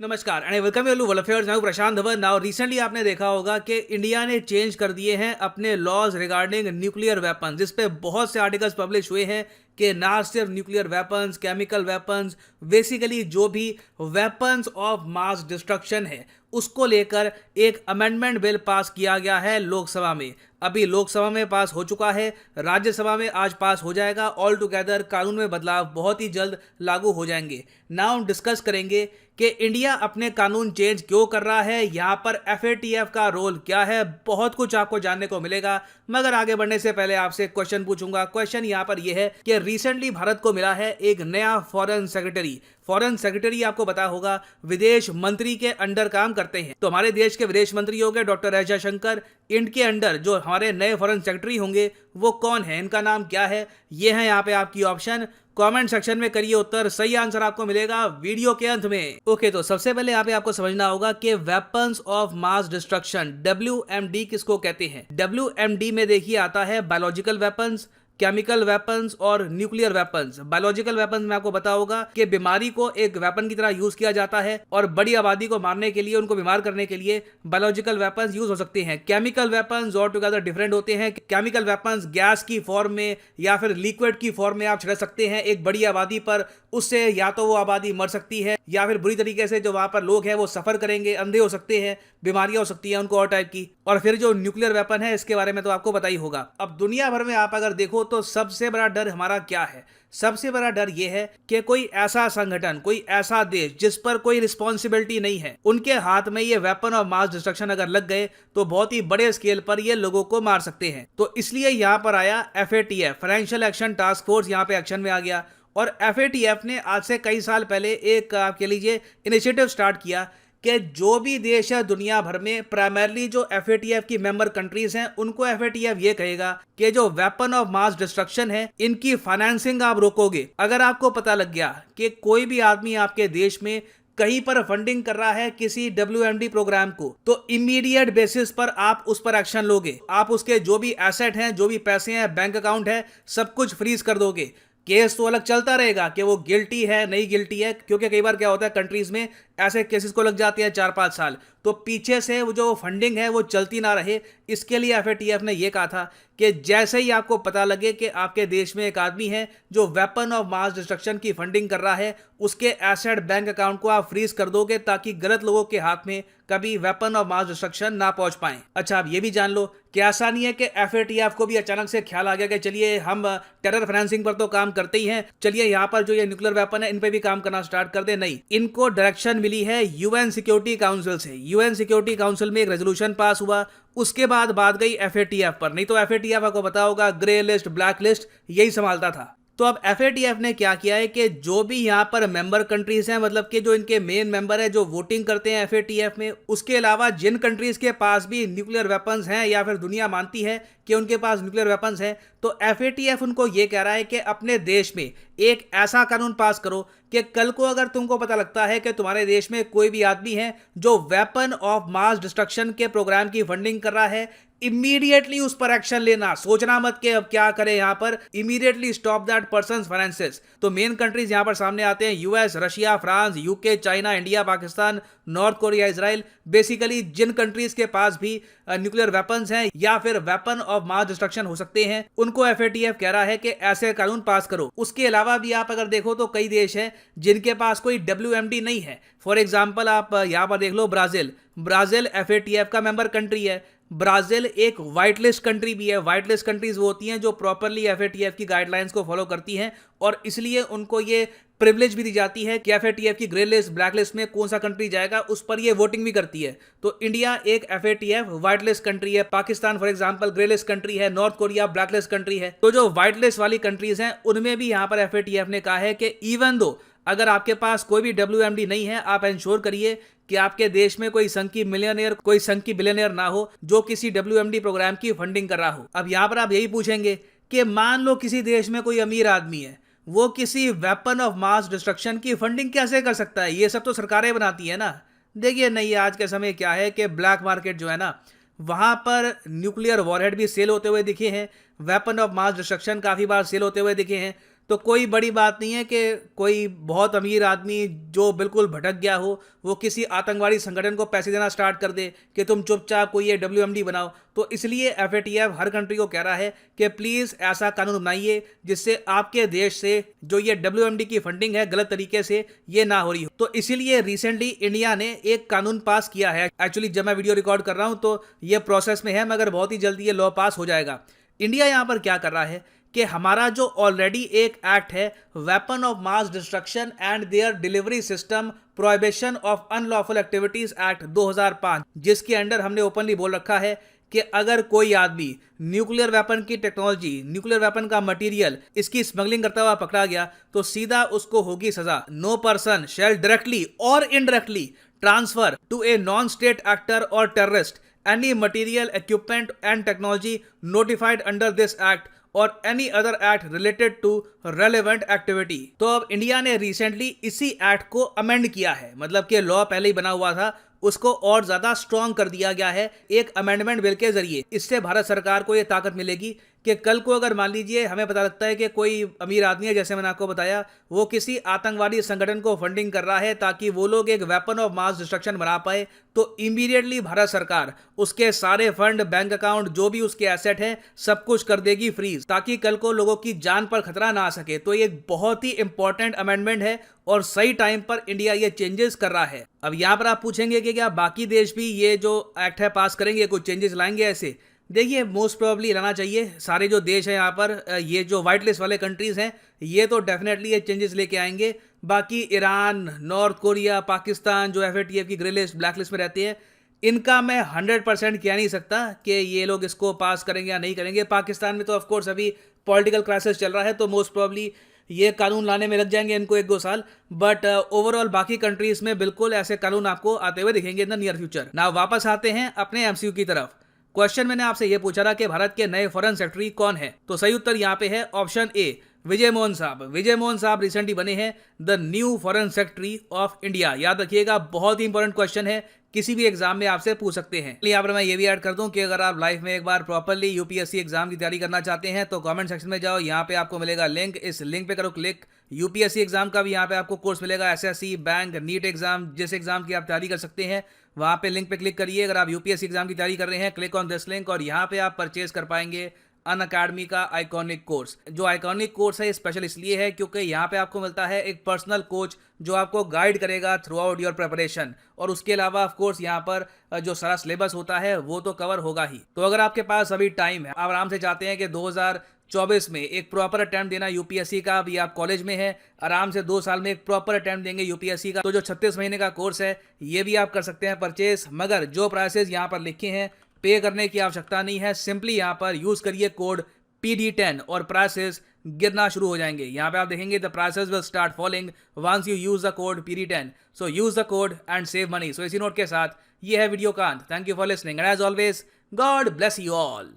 नमस्कार and welcome you world affairs. मैं हूं प्रशांत धवन। नाउ रिसेंटली आपने देखा होगा कि इंडिया ने चेंज कर दिए हैं अपने लॉज रिगार्डिंग न्यूक्लियर वेपन, जिस पे बहुत से आर्टिकल्स पब्लिश हुए हैं कि ना सिर्फ nuclear weapons, chemical weapons, basically जो भी वेपन्स ऑफ मास डिस्ट्रक्शन है उसको लेकर एक अमेंडमेंट बिल पास किया गया है लोकसभा में। अभी लोकसभा में पास हो चुका है, राज्यसभा में आज पास हो जाएगा। ऑल टुगेदर कानून में बदलाव बहुत ही जल्द लागू हो जाएंगे। नाउ हम डिस्कस करेंगे कि इंडिया अपने कानून चेंज क्यों कर रहा है, यहाँ पर FATF का रोल क्या है, बहुत कुछ आपको जानने को मिलेगा। मगर आगे बढ़ने से पहले आपसे क्वेश्चन पूछूंगा। क्वेश्चन यहाँ पर यह है कि रिसेंटली भारत को मिला है एक नया फॉरेन सेक्रेटरी। फॉरेन सेक्रेटरी आपको पता होगा विदेश मंत्री के अंडर काम करते हैं। तो हमारे देश के विदेश मंत्री हो गए डॉक्टर एस जयशंकर। इनके अंडर जो हमारे नए फॉरेन सेक्रेटरी होंगे वो कौन है, इनका नाम क्या है, ये है यहाँ पे आपकी ऑप्शन। कमेंट सेक्शन में करिए उत्तर, सही आंसर आपको मिलेगा वीडियो के अंत में। ओके, तो सबसे पहले यहाँ पे आपको समझना होगा कि weapons of mass destruction WMD किसको कहते हैं। WMD में देखिए आता है बायोलॉजिकल वेपन्स, केमिकल वेपन्स और न्यूक्लियर वेपन्स। बायोलॉजिकल वेपन्स में आपको पता होगा कि बीमारी को एक वेपन की तरह यूज किया जाता है और बड़ी आबादी को मारने के लिए, उनको बीमार करने के लिए बायोलॉजिकल वेपन्स यूज हो सकते हैं। केमिकल वेपन्स और टुगेदर डिफरेंट होते हैं। केमिकल वेपन्स गैस की फॉर्म में या फिर लिक्विड की फॉर्म में आप छिड़क सकते हैं एक बड़ी आबादी पर। उससे या तो वो आबादी मर सकती है या फिर बुरी तरीके से जो वहां पर लोग हैं वो सफर करेंगे, अंधे हो सकते हैं, बीमारियां हो सकती हैं उनको और टाइप की। और फिर जो न्यूक्लियर वेपन है इसके बारे में तो आपको पता ही होगा। अब दुनिया भर में आप अगर देखो तो सबसे बड़ा डर हमारा क्या है। सबसे बड़ा डर यह है कि कोई ऐसा संगठन, कोई ऐसा देश जिस पर कोई रिस्पॉन्सिबिलिटी नहीं है, उनके हाथ में ये वेपन ऑफ मास डिस्ट्रक्शन अगर लग गए तो बहुत ही बड़े स्केल पर ये लोगों को मार सकते हैं। तो इसलिए यहां पर आया FATF, financial action task force, यहां पे एक्शन में आ गया। और FATF ने आज से कई साल पहले एक आप कह लीजिए इनिशिएटिव स्टार्ट किया कि जो भी देश है दुनिया भर में, प्राइमरली जो FATF की मेंबर कंट्रीज हैं, उनको FATF ये कहेगा कि जो वेपन ऑफ मास डिस्ट्रक्शन है इनकी फाइनेंसिंग आप रोकोगे। अगर आपको पता लग गया कि कोई भी आदमी आपके देश में कहीं पर फंडिंग कर रहा है किसी WMD प्रोग्राम को, तो इमीडिएट बेसिस पर आप उस पर एक्शन लोगे। आप उसके जो भी एसेट हैं, जो भी पैसे हैं, बैंक अकाउंट है, सब कुछ फ्रीज कर दोगे। केस तो अलग चलता रहेगा कि वो गिल्टी है नहीं गिल्टी है, क्योंकि कई बार क्या होता है कंट्रीज में ऐसे केसेस को लग जाते हैं 4-5 साल। तो पीछे से वो जो फंडिंग है वो चलती ना रहे, इसके लिए FATF ने ये कहा था कि जैसे ही आपको पता लगे कि आपके देश में एक आदमी है जो वेपन ऑफ मास डिस्ट्रक्शन की फंडिंग कर रहा है, उसके एसेट, बैंक अकाउंट को आप फ्रीज कर दोगे ताकि गलत लोगों के हाथ में कभी वेपन ऑफ मास डिस्ट्रक्शन ना पहुंच पाए। अच्छा, आप ये भी जान लो कि ऐसा नहीं है कि FATF को भी अचानक से ख्याल आ गया कि चलिए हम टेरर फाइनेंसिंग पर तो काम करते ही हैं, चलिए यहाँ पर जो ये न्यूक्लियर वेपन है इन पे भी काम करना स्टार्ट कर दे। नहीं, इनको डायरेक्शन मिली है UN सिक्योरिटी काउंसिल से। UN सिक्योरिटी काउंसिल में एक रेजोल्यूशन पास हुआ, उसके बाद बात गई FATF पर। नहीं तो FATF आपको पता होगा ग्रे लिस्ट, ब्लैक लिस्ट यही संभालता था। तो अब FATF ने क्या किया है कि जो भी यहाँ पर मेंबर कंट्रीज हैं, मतलब कि जो इनके मेन मेंबर है जो वोटिंग करते हैं FATF में, उसके अलावा जिन कंट्रीज के पास भी न्यूक्लियर वेपन्स हैं या फिर दुनिया मानती है कि उनके पास न्यूक्लियर वेपन्स हैं, तो FATF उनको ये कह रहा है कि अपने देश में एक ऐसा कानून पास करो कि कल को अगर तुमको पता लगता है कि तुम्हारे देश में कोई भी आदमी है जो वेपन ऑफ मास डिस्ट्रक्शन के प्रोग्राम की फंडिंग कर रहा है, इमीडिएटली उस पर एक्शन लेना। सोचना मत कि अब क्या करें, यहां पर immediately stop that persons finances. तो मेन कंट्रीज यहां पर सामने आते हैं US, Russia, France, UK, China, India, Pakistan, North Korea, Israel. Basically जिन कंट्रीज के पास भी न्यूक्लियर वेपन्स हैं या फिर वेपन ऑफ मास डिस्ट्रक्शन हो सकते हैं, उनको FATF कह रहा है कि ऐसे कानून पास करो। उसके अलावा भी आप अगर देखो तो कई देश हैं जिनके पास कोई WMD नहीं है। फॉर एग्जाम्पल आप यहां पर देख लो ब्राजील। ब्राजील FATF का मेंबर कंट्री है। ब्राजील एक व्हाइट लिस्ट कंट्री भी है। व्हाइट लिस्ट कंट्रीज वो होती हैं जो प्रॉपरली FATF की गाइडलाइंस को फॉलो करती हैं और इसलिए उनको ये प्रिविलेज भी दी जाती है कि FATF की ग्रे लिस्ट, ब्लैक लिस्ट में कौन सा कंट्री जाएगा उस पर ये वोटिंग भी करती है। तो इंडिया एक FATF व्हाइट लिस्ट कंट्री है। Pakistan for example grey list country है। North Korea black list country है। तो जो व्हाइट लिस्ट वाली कंट्रीज हैं उनमें भी यहाँ पर FATF ने कहा है कि इवन दो अगर आपके पास कोई भी WMD नहीं है, आप इंश्योर करिए कि आपके देश में कोई संघ की मिलियनियर, कोई संघ की बिलियनियर ना हो जो किसी WMD प्रोग्राम की फंडिंग कर रहा हो। अब यहाँ पर आप यही पूछेंगे कि मान लो किसी देश में कोई अमीर आदमी है, वो किसी वेपन ऑफ मास डिस्ट्रक्शन की फंडिंग कैसे कर सकता है? ये सब तो सरकारें बनाती है ना। देखिए, नहीं, आज के समय क्या है कि ब्लैक मार्केट जो है ना, वहां पर न्यूक्लियर वॉरहेड भी सेल होते हुए दिखे हैं, वेपन ऑफ मास डिस्ट्रक्शन काफी बार सेल होते हुए दिखे हैं। तो कोई बड़ी बात नहीं है कि कोई बहुत अमीर आदमी जो बिल्कुल भटक गया हो वो किसी आतंकवादी संगठन को पैसे देना स्टार्ट कर दे कि तुम चुपचाप कोई ये WMD बनाओ। तो इसलिए FATF हर कंट्री को कह रहा है कि प्लीज़ ऐसा कानून बनाइए जिससे आपके देश से जो ये WMD की फंडिंग है गलत तरीके से ये ना हो रही हो। तो इसीलिए रिसेंटली इंडिया ने एक कानून पास किया है। एक्चुअली जब मैं वीडियो रिकॉर्ड कर रहा हूँ तो ये प्रोसेस में है, मगर बहुत ही जल्दी ये लॉ पास हो जाएगा। इंडिया यहाँ पर क्या कर रहा है कि हमारा जो ऑलरेडी एक एक्ट है weapon of mass destruction and there delivery system prohibition of unlawful activities act 2005, जिसके अंडर हमने ओपनली बोल रखा है कि अगर कोई आदमी न्यूक्लियर वेपन की टेक्नोलॉजी, न्यूक्लियर वेपन का मटेरियल, इसकी स्मगलिंग करता हुआ पकड़ा गया तो सीधा उसको होगी सजा। नो पर्सन शैल डायरेक्टली और indirectly transfer to a non state actor और terrorist any material, equipment and technology notified under this act और any other act related to relevant activity. तो अब इंडिया ने रिसेंटली इसी एक्ट को amend किया है, मतलब कि लॉ पहले ही बना हुआ था उसको और ज्यादा स्ट्रॉन्ग कर दिया गया है एक अमेंडमेंट बिल के जरिए। इससे भारत सरकार को यह ताकत मिलेगी कि कल को अगर मान लीजिए हमें पता लगता है कि कोई अमीर आदमी है, जैसे मैंने आपको बताया, वो किसी आतंकवादी संगठन को फंडिंग कर रहा है ताकि वो लोग एक वेपन ऑफ मास डिस्ट्रक्शन बना पाए, तो इमीडिएटली भारत सरकार उसके सारे फंड, बैंक अकाउंट, जो भी उसके एसेट हैं, सब कुछ कर देगी फ्रीज, ताकि कल को लोगों की जान पर खतरा ना आ सके। तो ये एक बहुत ही इंपॉर्टेंट अमेंडमेंट है और सही टाइम पर इंडिया ये चेंजेस कर रहा है। अब यहां पर आप पूछेंगे कि क्या बाकी देश भी ये जो एक्ट है पास करेंगे, कुछ चेंजेस लाएंगे ऐसे? देखिए, मोस्ट प्रोबेबली लाना चाहिए। सारे जो देश हैं यहाँ पर, ये जो व्हाइट लिस्ट वाले कंट्रीज हैं, ये तो डेफिनेटली ये चेंजेस लेके आएंगे। बाकी ईरान, नॉर्थ कोरिया, पाकिस्तान जो FATF की ग्रे लिस्ट, ब्लैक लिस्ट में रहते हैं, इनका मैं 100% कह नहीं सकता कि ये लोग इसको पास करेंगे या नहीं करेंगे। पाकिस्तान में तो ऑफकोर्स अभी पॉलिटिकल क्राइसिस चल रहा है, तो मोस्ट प्रोबेबली ये कानून लाने में लग जाएंगे इनको 1-2 साल। बट ओवरऑल बाकी कंट्रीज में बिल्कुल ऐसे कानून आपको आते हुए दिखेंगे इन द नियर फ्यूचर। ना वापस आते हैं अपने MCQ की तरफ। क्वेश्चन मैंने आपसे ये पूछा था कि भारत के नए फॉरेन सेक्रेटरी कौन है, तो सही उत्तर यहाँ पे है ऑप्शन ए, विजय मोहन साहब। विजय मोहन साहब रिसेंटली बने हैं the new foreign secretary of India. याद रखिएगा, बहुत ही इंपॉर्टेंट क्वेश्चन है, किसी भी एग्जाम में आपसे पूछ सकते हैं। यहाँ पर मैं ये भी ऐड कर दूं कि अगर आप लाइफ में एक बार प्रॉपरली UPSC एग्जाम की तैयारी करना चाहते हैं तो कमेंट सेक्शन में जाओ, यहाँ पे आपको मिलेगा लिंक, इस लिंक पे करो क्लिक। UPSC एग्जाम का भी यहाँ पे आपको कोर्स मिलेगा, SSC, बैंक, नीट एग्जाम, जिस एग्जाम की आप तैयारी कर सकते हैं वहाँ पे लिंक पे क्लिक करिए। अगर आप UPSC एग्जाम की तैयारी कर रहे हैं, क्लिक ऑन दिस लिंक और यहाँ पे आप परचेज कर पाएंगे अनअकैडमी का आइकॉनिक कोर्स। जो आइकॉनिक कोर्स है स्पेशल इसलिए है क्योंकि यहाँ पे आपको मिलता है एक पर्सनल कोच जो आपको गाइड करेगा थ्रू आउट योर प्रिपरेशन, और उसके अलावा ऑफ कोर्स यहाँ पर जो सारा सिलेबस होता है वो तो कवर होगा ही। तो अगर आपके पास अभी टाइम है, आप आराम से चाहते हैं कि 2024 में एक प्रॉपर अटेम्प्ट देना UPSC का, अभी आप कॉलेज में है, आराम से 2 साल में एक प्रॉपर अटेम्प्ट देंगे UPSC का, तो जो 36 महीने का कोर्स है ये भी आप कर सकते हैं परचेज। मगर जो प्राइसेस यहाँ पर लिखे हैं पे करने की आवश्यकता नहीं है, सिंपली यहाँ पर यूज करिए कोड PD10 और प्राइसेस गिरना शुरू हो जाएंगे। यहाँ पे आप देखेंगे the prices will start falling once you use the code PD10, so use the code and save money. So इसी नोट के साथ ये है वीडियो का अंत। Thank you for listening and as always God bless you all.